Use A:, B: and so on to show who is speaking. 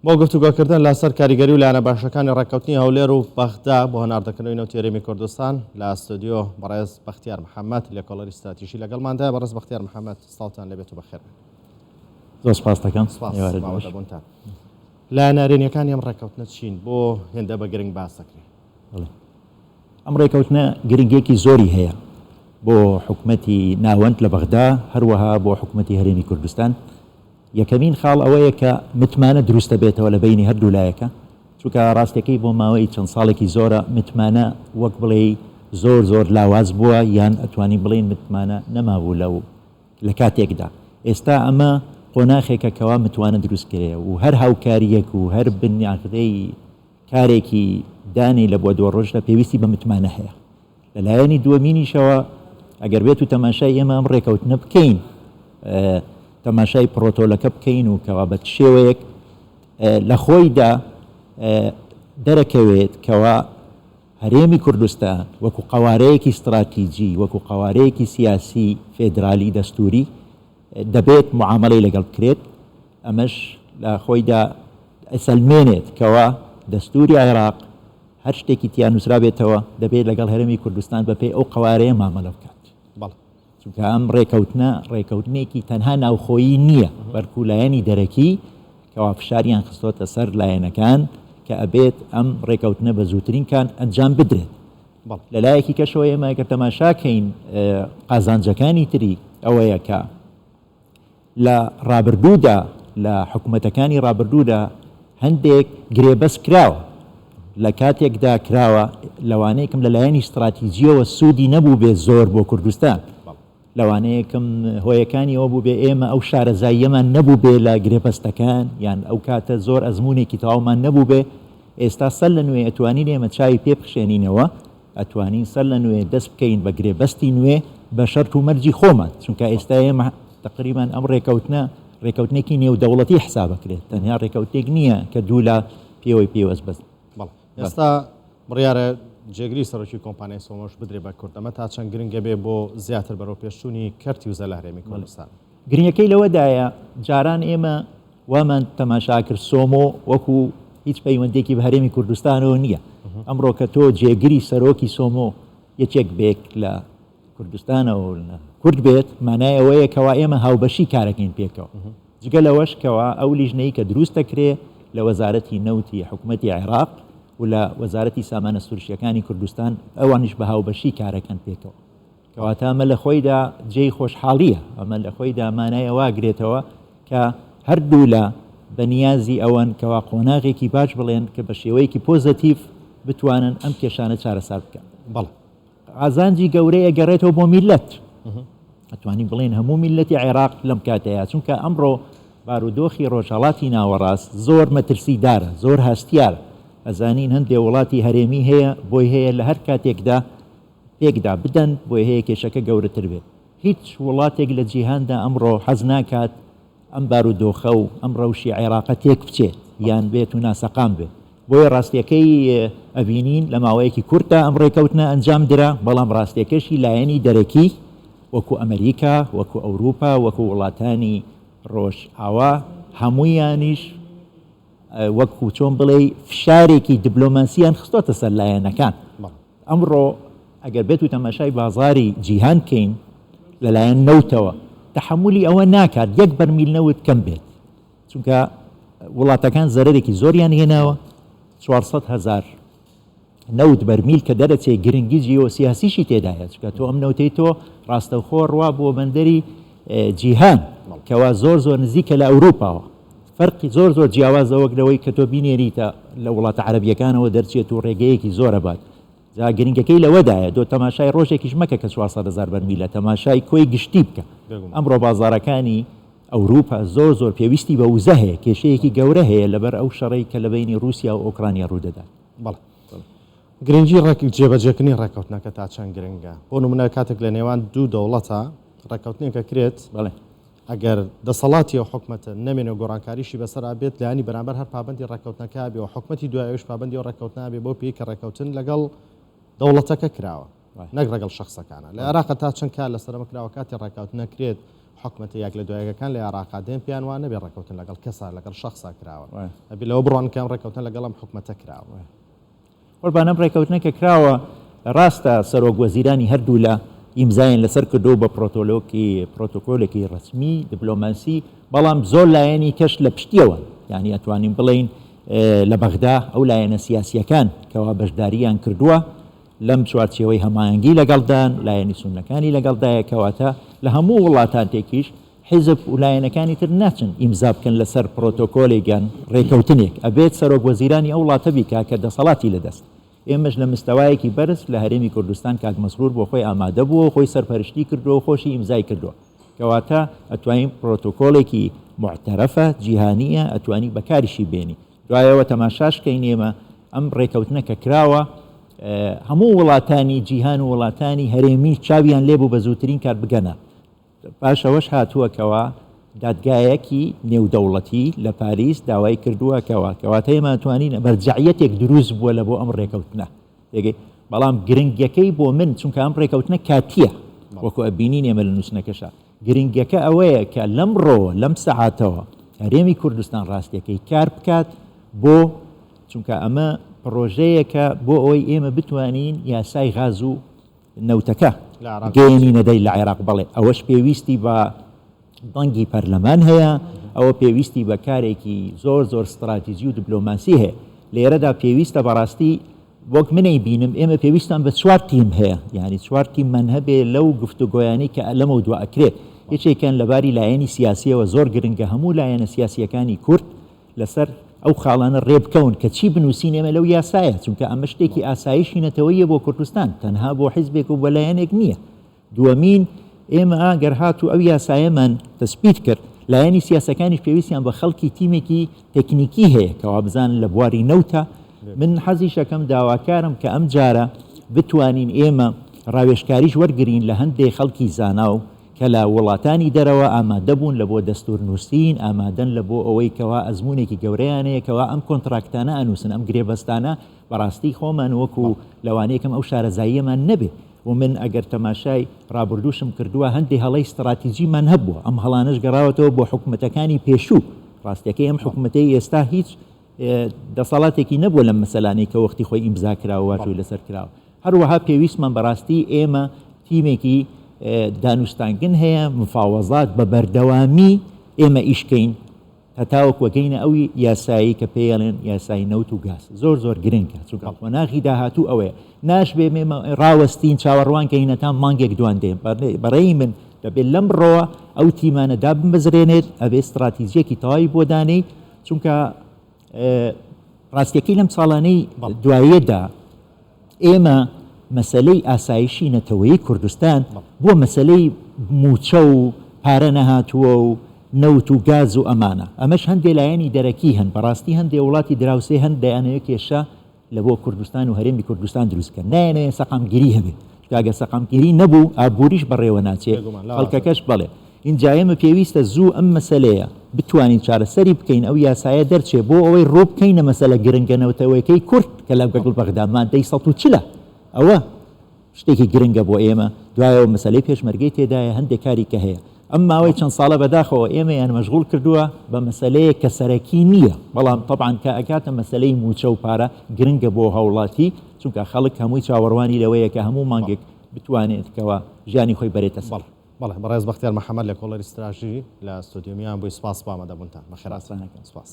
A: بۆ گفتوگۆکردن لەسەر کاریگەری و لایەنە باشەکانی ڕێککەوتنی هەولێر و بەغدا بۆ هەناردەکردنەوەی نەوتێرەمی کوردستان لە ئەستودیۆ بەڕێز بەختیار محەممەد لێکۆڵەری استراتیژی لەگەڵماندا. بەڕێز بەختیار محەممەد ساڵتان لەبێت و بەخێر.
B: زۆر سپاس دەکەم.
A: بابەتەبوونتان لایەنە نارێنیەکانی ئەم ڕێککەوتنە چین بۆ هێندە بە گرنگ باس دەکرێت؟
B: ئەم ڕێککەوتنە گرنگێکی زۆری هەیە بۆ حکومەتی ناوەند لە بەغدا، هەروەها بۆ حکومەتی هەرێمی کوردستان. یەکەمین خاڵ ئەوەیە کە متمانە دروستە بێتەوە لە بینی هەردوو لایەکە، چونکە ڕاستیەکەی بۆ ماوەی چەند ساڵێکی زۆرە متمانە وەک بڵێ زۆر لاواز بووە، یان ئەتوانی بڵێن متمانە نەمابوو لە کاتێکدا. ئێستا ئەمە قۆناغێکە کەوا متوانە دروستکرێ و هەر هاوکاریەک و هەر بنیاخدەی کارێکی دانی لە بۆ دۆ ڕۆژدا پێویستی بە متمانە هەیە. لەلایەنی دووەمینیشەوە ئەگەر بێت و تەماشای ئێمە ئەم ڕێکەوتنە بکەین، تەماشای پرۆتۆلەکە بکەین و کەوا بە شێوەیەک لە خۆیدا دەرەکەوێت کەوا هەرێمی کوردستان وەکو قوارەیەکی استراتیجی، وەکو قوارەیەکی سیاسی فێدرالی دەستوری دەبێت معاملەی لەگەڵ بکرێت. ئەمەش لە خۆیدا ئەسەلمێنێت کەوا دەستوری عێراق هەر شتێکی تیان نووسرا بێتەوە دەبێت لەگەڵ هەرێمی کوردستان بەپێی ئەو قوارەیە مامەلە بکات. چونکە ئەم ڕێکەوتنێکی تەنها ناوخۆیی نییە، بەرکولایەنی دەرەکی کەوا فشاریان خستۆتە سەر لایەنەکان کە ئەبێت ئەم ڕێکەوتنە بە زووترین کان ئەنجام بدرێت. لەلایەکی کەشەوە ئێمە کە تەماشاکەین قازانجەکانی تری ئەوەیە کە لە ڕابردوودا، لە حکوومەتەکانی ڕابردوودا هەندێک گرێبەس کراوە، لە کاتێکدا کراوە لەوانەیەکم لەلایەنی استراتیجیەوە سوودی نەبوو بێ زۆر بۆ کوردستان، لەوانەیەکم هۆیەکانی ئەوە بوو بێ ئێمە ئەو شارەزاییەمان نەبوو بێ لە گرێبەستەکان، یان ئەو کاتە زۆر ئەزمونێکی تەواومان نەبوو بێ. ئێستا سەر لە نوێ ئەتوانین ئێمە چاوی پێ بخشێنینەوە، ئەتوانین سەر لە نوێ دەست بکەین بە گرێبەستی نوێ بە شەرت و مەرجی خۆمان، چونکە ئێستا ئێمە تقریبان ئەم ڕێکەوتنێکی نێودەوڵەتی حسابەکرێت، تەنها ڕێکەوتێک نییە کە دوو لە پێوەی پێوەست بەست.
A: ئێستا بڕیارە جێگری سەرۆکی کۆمپانیای سۆمۆش بدرێ بە کورد، ئەمە تا چەند گرنگە بێ بۆ زیاتر بەرەو پێشچوونی کەرتی وزە لە هەرێمی کوردستان؟
B: گرنگەکەی لەوەدایە جاران ئێمە وامان تەماشا کرد سۆمۆ وەکو هیچ پەیوەندێکی بە هەرێمی کوردستانەوە نییە. ئەمڕۆ کە تۆ جێگری سەرۆکی سۆمۆ یەکێک بێک لە کوردستانەوە کورد بێت، مانای ئەوەیە کەوا ئێمە هاوبەشی کارەکەین پێکەوە. جگە لەوەش کەوا ئەو لیژنەی کە دروست دەکرێ لە وەزارەتی نەوتی حکوومەتی عێراق و لە وەزارەتی سامانە سروشتیەکانی کوردستان ئەوانش بە هاوبەشی کارەکەن پێکەوە، کەواتە ئەمە لە خۆیدا جێی خۆشحاڵیە، ئەمە لە خۆیدا مانایە واگرێتەوە کە هەردوو لە بەنیازی ئەوەن کەوا قۆناغێکی باش بڵێن کە بە شێوەیەکی پۆزتیڤ بتوانن ئەم کێشانە چارەسەر بکەن. قازانجی گەورەیە گەڕێتەوە بۆ میلەت، ئەتوانین بڵێن هەموو میلەتی عێراق لەم کاتەیە، چونکە ئەمڕۆ بارودۆخی ڕۆژهەڵاتی ناوەڕاست زۆر مەترسیدارە، زۆر هەستیارە. ئەزانین هەندێک وڵاتی هەرێمی هەیە بۆی هەیە لە هەر کاتێکدا پێکدا بدەن بۆی هەیە کێشەکە گەورەتر بێت. هیچ وڵاتێک لە جیهاندا ئەمڕۆ حەز ناکات ئەم بارودۆخە و ئەم ڕەوشی عێراقە تێک بچێت یان بێت و ناسەقام بێت. بۆیە ڕاستیەکەی ئەبینین لە ماوەیەکی کورتدا ئەم ڕێکەوتنە ئەنجام درا، بەڵام ڕاستیەکەشی لایەنی دەرەکی وەکو ئەمریکا، وەکو ئەوروپا، وەکو وڵاتانی ڕۆژئاوا هەموویانیش وەکو چۆن بڵێ فشارێکی دیبلۆماسییان خستۆتە سەر لایەنەکان. ئەمڕۆ ئەگەر بێت و تەماشای بازاری جیهان کەین لەلایەن نەوتەوە تەحملی ئەوە ناکات یەک بەرمیل نەوت کەم بێت، چونکە وڵاتەکان زەرێکی زۆریان هێناوە، 400,000 نەوت بەرمیل کە دەرەچێ گرنگی جیۆسیاسیشی تێدایە، چونکە تۆ ئەم نەوتەی تۆ ڕاستەوخۆ ڕوا بۆ بەندەری جیهان کەوا زۆر نزیکە لە ئەوروپاوە، فەرقی زۆر جیاوازەوەک لەوەی کە تۆ بینێریتە لە وڵاتە عەرەبیەکانەوە دەرچێت و ڕێگەیەکی زۆرە بات. جا گرنگەکەی لەوەدایە دۆ تەماشای ڕۆژێکیش مەکە کە 400,000 بەرمیلە، تەماشای کۆی گشتی بکە. ئەمڕۆ بازارەکانی ئەوروپا زۆر پێویستی بە وزە هەیە، کێشەیەکی گەورە هەیە لەبەر ئەو شەڕەی کە لە بینی رووسیا و ئۆکرانیا ڕوودەدا.
A: گرنگی جێبەجێکردنی ڕێکەوتنەکە تا چەند گرنگە؟ بۆ نمونە کاتێک لە نێوان دوو دەوڵەتە ڕێکەوتنێکە کرێت، ئەگەر دەسەڵاتی و حکومەتە نەمێنێ گۆڕانکاریشی بەسەر بێت لایانی بەرامبەر هەر پابندی ڕێکەوتنەکە بێ و حکومەتی دوایەوەش پابندی و ڕێکەوتنا بێ بۆ پێی کە ڕێکەوتن لەگەڵ دەوڵەتەکە کراوە نەک ڕەگەڵ شخصەکانە. لە عێراق تا چەند کار لەسەرمە کراوە کاتی ڕێکەوتنە کرێت حکومەتی یەک لە دوایەکان لە عێراقا دێن پیان وانە بێ ڕێکەوتن لەگەڵ کەسا لەگەڵ شخصا کراوە ئەبی لەوە بڕوان کەم ڕێکەوتن لەگەڵم حکومەتە کراوە
B: قوربانم ڕێکەوتنەکە کراوە ڕاستە سەرۆک وەزیرانی هەردوو لە ئیمزایان لەسەر کردو بە پرۆتۆکۆلێکی ڕسمی دیپلۆماسی بەڵام زۆر لایەنی کەش لە پشتیەوە یعنی ئەتوانین بڵین لە بەغدا ئەو لایەنە سیاسیەکان کەوا بەشداریان کردووە لەم چوارچێوەی هەمایەنگی لەگەڵدان لایەنی سونەکانی لەگەڵدایە کەواتە لە هەموو وڵاتان تێکیش حیزب و لایەنەکانی تر ناچن ئیمزا بکەن لەسەر پرۆتۆکۆلێکیان ڕێکەوتنێک ئەبێت سەرۆک وەزیرانی ئەو وڵاتە بیکا کە دەسەڵاتی لەدەست ئێمەش لە مستەوایەکی بەرز لە هەرێمی کوردستان کاک مەسرور بۆ خۆی ئامادە بووە خۆی سەرپەرشتی کردو خۆشی ئیمزای کردووە کەواتە ئەتوانین پرۆتۆکۆلێکی معتەرەفە جیهانیە ئەتوانی بەکاریشی بێنی دوایەوە تەماشاشکەین ئێمە ئەم ڕێکەوتنەکە کراوە هەموو وڵاتانی جیهان و وڵاتانی هەرێمی چاویان لێبوو بە زووترین کار بگەنە پاشەوەش هاتووەکەوە دادگایەکی نێودەوڵەتی لە پاریس داوای کردووەکەوە کەواتە ئێمە توانین بەرجەعیەتێک دروست بووە لە بۆ ئەم ڕێکەوتنە دەگەی بەڵام گرنگەکەی بۆ من چونکە ئەم ڕێکەوتنە کاتیە وەکو ئەبینین ئێمە لە نووسنەکەشە گرنگەکە ئەوەیە کە لەمڕۆ لەم سەعاتەوە هەرێمی کوردستان ڕاستیەکەی کار بکات بۆ چونکە ئەمە پرۆژەیەکە بۆ ئەوەی ئێمە بتوانین یاسای غاز و نەوتەکە گەیەنی نەدەی لە عێراق بڵێ ئەوەش پێویستی بە دەنگی پەرلەمان هەیە ئەوە پێویستی بە کارێکی زۆر استراتیژی و دیپلۆماسی هەیە لێرەدا پێویستە بەڕاستی وەک منەی بینم ئێمە پێویستان بە 4 تیم هەیە یعنی 4 تیممان هەبێ لەو گفتوگۆیانەی کە لەمە دووە ئەکرێت یەکێکیان لەباری لایەنی سیاسیەوە زۆر گرنگە هەموو لایەنە سیاسیەکانی کورد لەسەر ئەو خاڵانە ڕێبکەون کە چی بنووسین ئێمە لەو یاسایە چونکە ئەمە شتێکی ئاسایشی نەتەوەیە بۆ کوردستان تەنها بۆ حیزبێک و بە لایەنێک نییە دووەمین ئێمە ئاگەر هات و ئەو یاسایەمان تەسبیت کرد لایەنی سیاسەکانیش پێویستیان بە خەڵکی تیمێکی تەکنیکی هەیە کەوا بزان لە بواری نەوتە من حەزی شەکەم داواکارم کە ئەم جارە بتوانین ئێمە ڕاوێژکاریش وەرگرین لە هەندێک خەڵکی زانا و کە لە وڵاتانی دەرەوە ئامادە بوون لە بۆ دەستور نووسین ئامادەن لە بۆ ئەوەی کەوا ئەزمونێکی گەورەیانەیە کەوا ئەم کۆنتراکتانە ئەنووسن ئەم گرێبەستانە بەڕاستی خۆمان وەکو لەوانەیەکەم ئەو شارەزاییەمان نەبێ و من ئەگەر تەماشای ڕابردوشم کردووە هەندێک هەڵەی استراتیژیمان هەبووە ئەم هەڵانش گەڕاوەتەوە بۆ حکوومەتەکانی پێشوو ڕاستیەکەی ئەم حکوومەتەی ئێستا هیچ دەسەڵاتێکی نەبووە لەم مەسەلانەی کە وەختی خۆی ئیمزا کراوە واتوی لەسەر کراوە هەروەها پێویستمان بەڕاستی ئێمە تیمێکی دانوستانگن هەیە مفاوەزات بە بەردەوامی ئێمە ئیشکەین هەتاوەک وەگەینە ئەوی یاسایی کە پێڵێن یاسای نەوت و گاز زۆر گرنگە چونکە وەناغی داهاتوو ئەوەیە ناشبێ مێمە ڕاوەستین چاوەڕوانکەینە تا مانگێک دوان دێن بەڕێی من دەبێت لەم ڕۆوە ئەو تیمانە دابن بزرێنێت ئەبێ استراتیژیەکی تەواوی بۆ دانەی چونکە ڕاستیەکەی لەم ساڵانەی دواییەدا ئێمە مەسلەی ئاسایشی نەتەوەیی کوردستان بۆ مەسلەی موچە و پارە نەهاتووە و نەوت و گاز و ئەمانە ئەمەش هەندێک لایەنی دەرەکی هەن بەڕاستی هەندێک وڵاتی دراوسێ هەند دەیانەوە کێشە لە بۆ کوردستان و هەرێمی کوردستان دروستکە نایەنەوە سەقامگیری هەبێت کاگە سەقامگیری نەبوو ئابووریش بەڕێوە ناچێت خەڵکەکەش بڵێ اینجا ئێمە پێویستە زوو ئەم مەسەلەیە بتوانین چارەسەری بکەین ئەو یاسایە دەرچێ بۆ ئەوەی ڕوو بکەینە مەسەلە گرنگەنەوەتەوەیەکەی کورد کە لە گەگڵ بەغدا مادەی 140 ئەوە شتێکی گرنگە بۆ ئێمە دوایەوە مەسەلەی پێشمەرگەی تێدایە هەندێک کاری کە هەیە ئەم ماوەی چەند ساڵە بەداخەوە ئێمە یان مەشغوڵ کردووە بە مەسەلەیە کە سەرەکی نییە بەڵام طبعاً کە ئەکاتە مەسەلەی موچە و پارە گرنگە بۆ هەوڵاتی چونکە خەڵک هەمووی چاوەڕوانی لەوەیە کە هەموو مانگێک بتوانێتکەوە ژیانی خۆی بەرێتە سەڵ
A: بەڵێ بەڕێز بەختیار محەممەد لە کۆڵەری ستراژی لە ستودیۆمیان بۆی سپاس پامەدەبوونتان بەخێراسانەکەن سپاس.